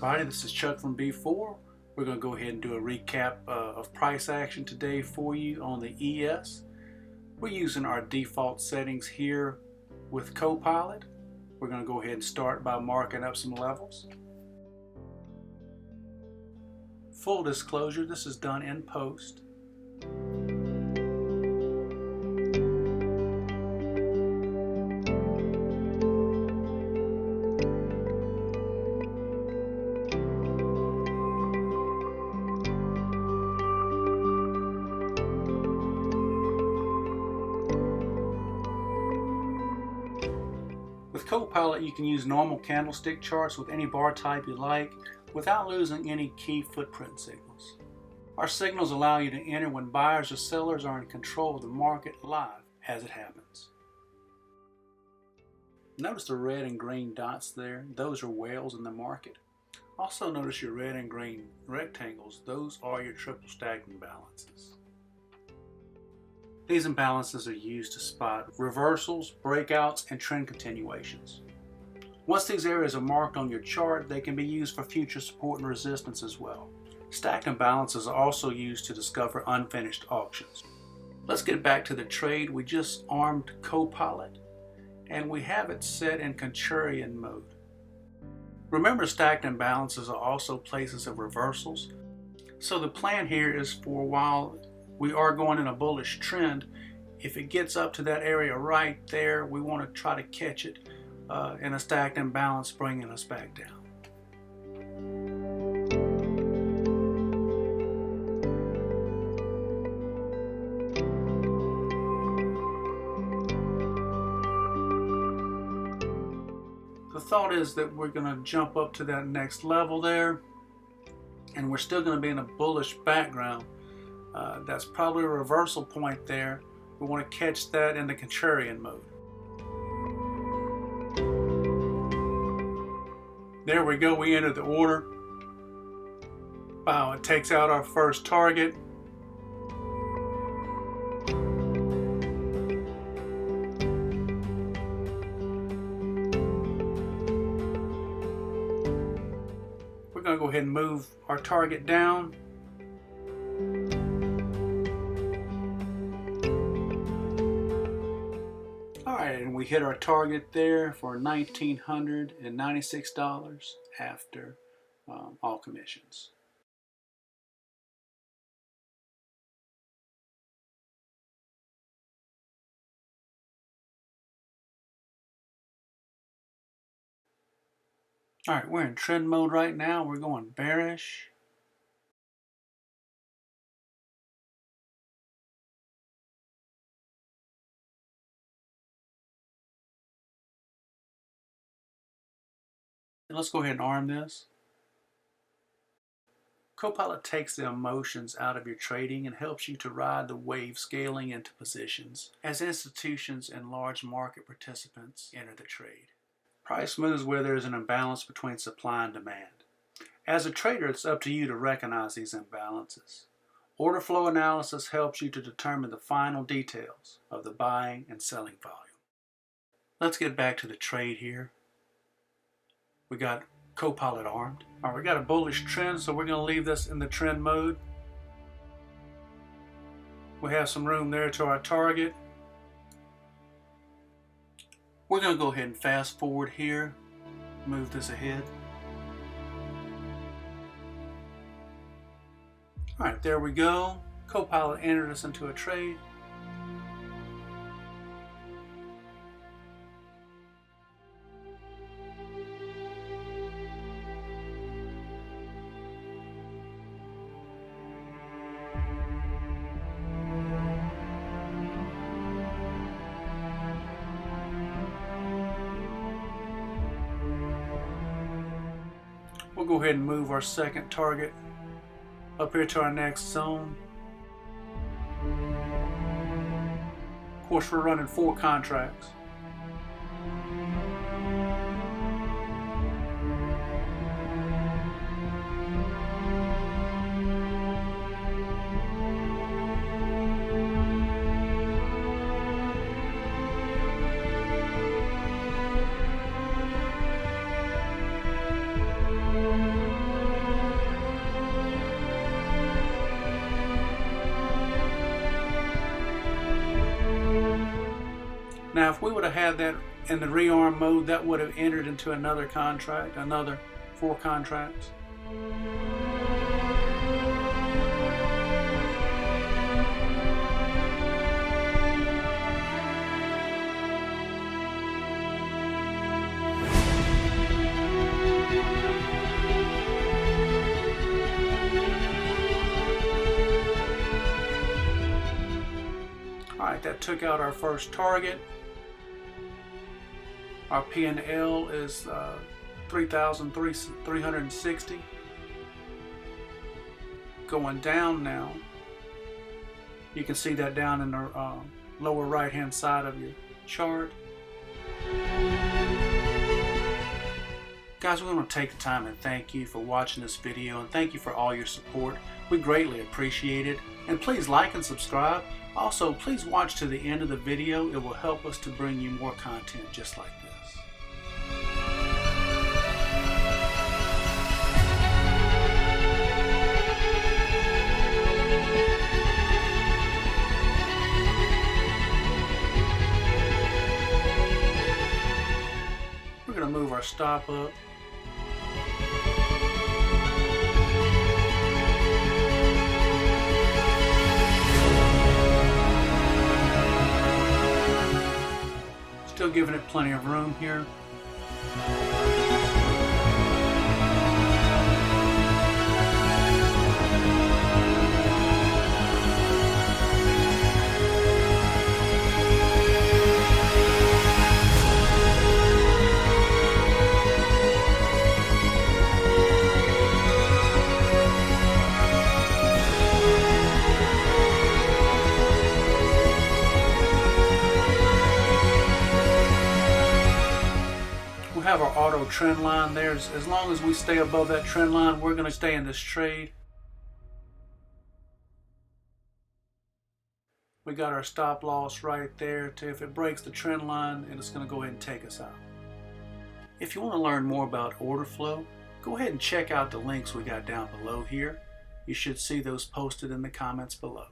everybody, this is Chuck from B4. We're going to go ahead and do a recap of price action today for you on the ES. We're using our default settings here with CoPilot. We're going to go ahead and start by marking up some levels. Full disclosure, this is done in post. With CoPilot, you can use normal candlestick charts with any bar type you like without losing any key footprint signals. Our signals allow you to enter when buyers or sellers are in control of the market live as it happens. Notice the red and green dots there. Those are whales in the market. Also notice your red and green rectangles. Those are your triple stacked imbalances. These imbalances are used to spot reversals, breakouts, and trend continuations. Once these areas are marked on your chart, they can be used for future support and resistance as well. Stacked imbalances are also used to discover unfinished auctions. Let's get back to the trade. We just armed CoPilot, and we have it set in contrarian mode. Remember, stacked imbalances are also places of reversals. So the plan here is for while we are going in a bullish trend, if it gets up to that area right there, we want to try to catch it in a stacked imbalance, bringing us back down. The thought is that we're going to jump up to that next level there, and we're still going to be in a bullish background. That's probably a reversal point there. We want to catch that in the contrarian mode. There we go, we entered the order. Wow, it takes out our first target. We're going to go ahead and move our target down. Alright, and we hit our target there for $1,996 after all commissions. Alright, we're in trend mode right now. We're going bearish. Let's go ahead and arm this. CoPilot takes the emotions out of your trading and helps you to ride the wave scaling into positions as institutions and large market participants enter the trade. Price moves where there is an imbalance between supply and demand. As a trader, it's up to you to recognize these imbalances. Order flow analysis helps you to determine the final details of the buying and selling volume. Let's get back to the trade here. We got CoPilot armed. All right, we got a bullish trend, so we're going to leave this in the trend mode. We have some room there to our target. We're going to go ahead and fast forward here, move this ahead. All right, there we go. CoPilot entered us into a trade. We'll go ahead and move our second target up here to our next zone. Of course, we're running 4 contracts. Now if we would have had that in the rearm mode, that would have entered into another contract, another 4 contracts. Alright, that took out our first target. Our P&L is 3,360. Going down now. You can see that down in the lower right hand side of your chart. Guys, we want to take the time and thank you for watching this video, and thank you for all your support. We greatly appreciate it. And please like and subscribe. Also, please watch to the end of the video. It will help us to bring you more content just like this. We're going to move our stop up. Still giving it plenty of room here. We have our auto trend line there. As long as we stay above that trend line, we're going to stay in this trade. We got our stop loss right there to if it breaks the trend line, and it's going to go ahead and take us out. If you want to learn more about order flow, go ahead and check out the links we got down below here. You should see those posted in the comments below.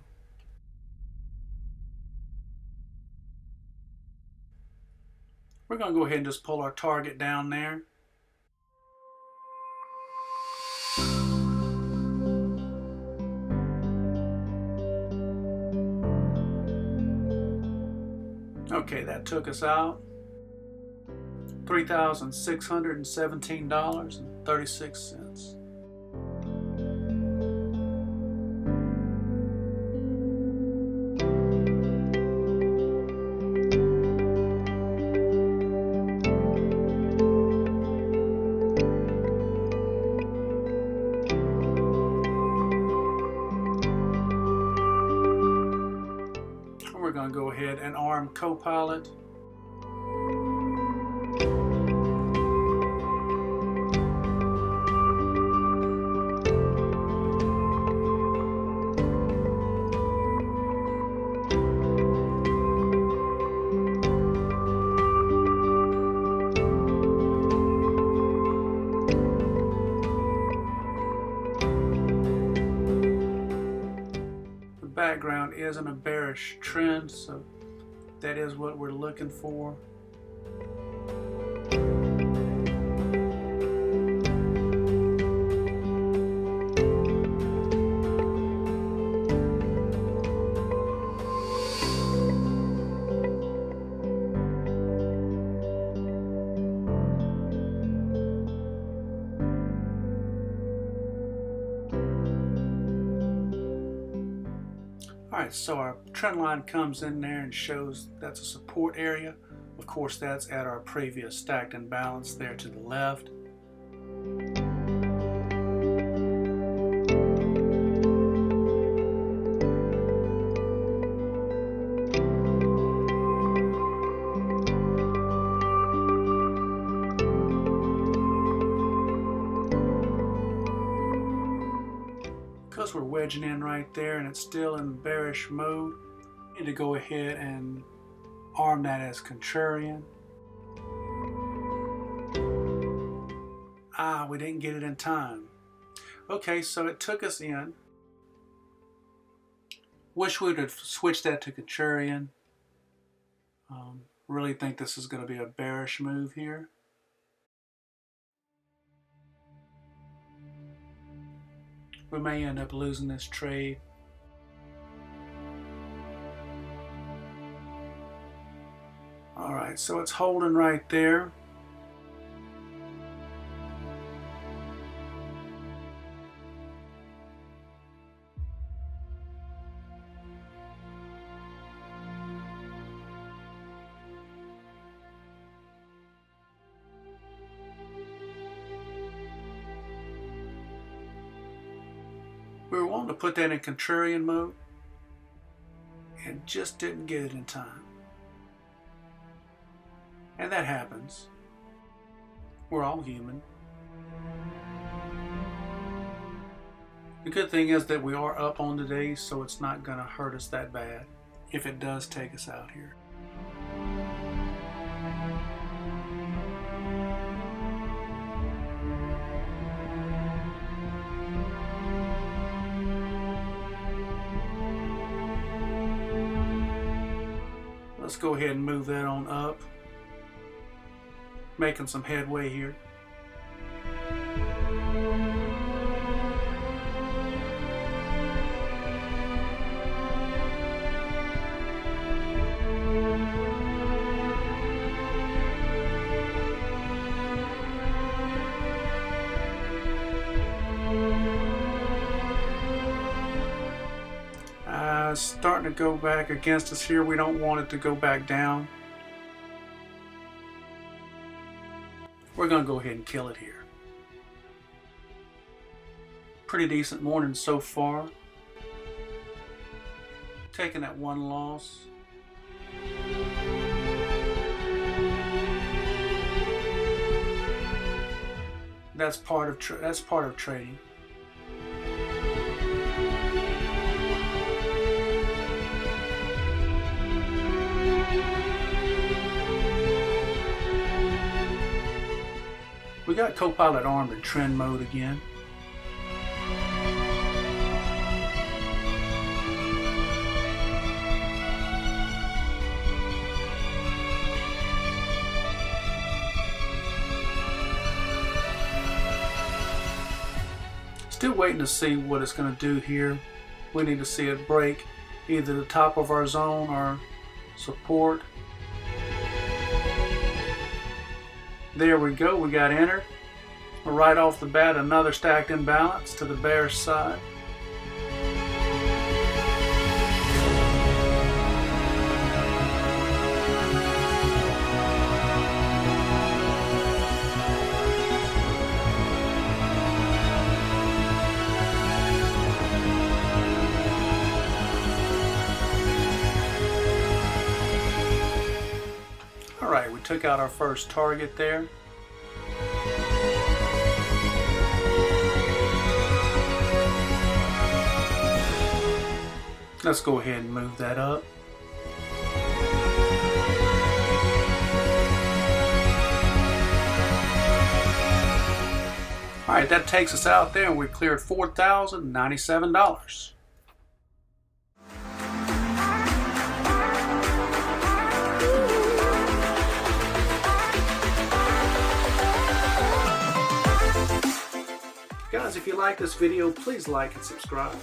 We're going to go ahead and just pull our target down there. Okay, that took us out. $3,617.36. We're going to go ahead and arm CoPilot. Background is in a bearish trend, so that is what we're looking for. Alright, so our trend line comes in there and shows that's a support area. Of course, that's at our previous stacked and balanced there to the left. Because we're wedging in right there and it's still in bearish mode, we need to go ahead and arm that as contrarian. We didn't get it in time. Okay, so it took us in. Wish we would have switched that to contrarian. Really think this is going to be a bearish move here. We may end up losing this trade. Alright, so it's holding right there. We were wanting to put that in contrarian mode and just didn't get it in time. And that happens. We're all human. The good thing is that we are up on today, so it's not going to hurt us that bad if it does take us out here. Let's go ahead and move that on up. Making some headway here. Starting to go back against us here. We don't want it to go back down. We're going to go ahead and kill it here. Pretty decent morning so far. Taking that one loss. That's part of trading. We got CoPilot armed in trend mode again. Still waiting to see what it's going to do here. We need to see it break either the top of our zone or support. There we go, we got entered. Right off the bat, another stacked imbalance to the bearish side. Alright, we took out our first target there. Let's go ahead and move that up. Alright, that takes us out there and we cleared $4,097. Guys, if you like this video, please like and subscribe.